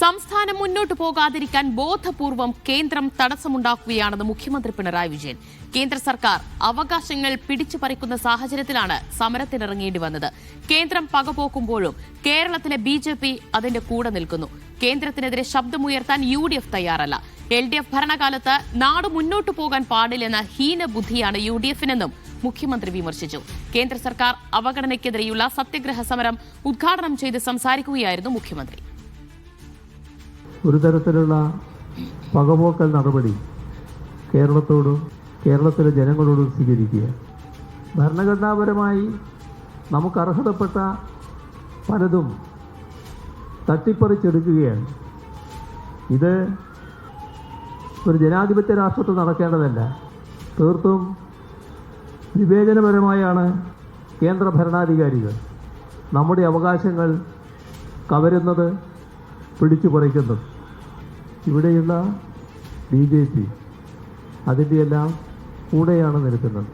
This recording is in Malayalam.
സംസ്ഥാനം മുന്നോട്ട് പോകാതിരിക്കാൻ ബോധപൂർവം കേന്ദ്രം തടസ്സമുണ്ടാക്കുകയാണെന്ന് മുഖ്യമന്ത്രി പിണറായി വിജയൻ. കേന്ദ്ര സർക്കാർ അവകാശങ്ങൾ പിടിച്ചുപറിക്കുന്ന സാഹചര്യത്തിലാണ് സമരത്തിനിറങ്ങേണ്ടി വന്നത്. കേന്ദ്രം പകപോക്കുമ്പോഴും കേരളത്തിലെ BJP അതിന്റെ കൂടെ നിൽക്കുന്നു. കേന്ദ്രത്തിനെതിരെ ശബ്ദമുയർത്താൻ UDF തയ്യാറല്ല. LDF ഭരണകാലത്ത് നാട് മുന്നോട്ടു പോകാൻ പാടില്ലെന്ന ഹീനബുദ്ധിയാണ് UDFനെന്നും മുഖ്യമന്ത്രി വിമർശിച്ചു. കേന്ദ്ര സർക്കാർ അവഗണനയ്ക്കെതിരെയുള്ള സത്യഗ്രഹ സമരം ഉദ്ഘാടനം ചെയ്ത് സംസാരിക്കുകയായിരുന്നു മുഖ്യമന്ത്രി. ഒരു തരത്തിലുള്ള പകപോക്കൽ നടപടി കേരളത്തോടും കേരളത്തിലെ ജനങ്ങളോടും സ്വീകരിക്കുക. ഭരണഘടനാപരമായി നമുക്ക് അർഹതപ്പെട്ട പലതും തട്ടിപ്പറിച്ചെടുക്കുകയാണ്. ഇത് ഒരു ജനാധിപത്യ രാഷ്ട്രത്തിൽ നടക്കേണ്ടതല്ല. തീർത്തും വിവേചനപരമായാണ് കേന്ദ്ര ഭരണാധികാരികൾ നമ്മുടെ അവകാശങ്ങൾ കവരുന്നത്, പിടിച്ചുപറിക്കുന്നത്. ഇവിടെയുള്ള BJP അതിൻ്റെയെല്ലാം കൂടെയാണ് നിൽക്കുന്നത്.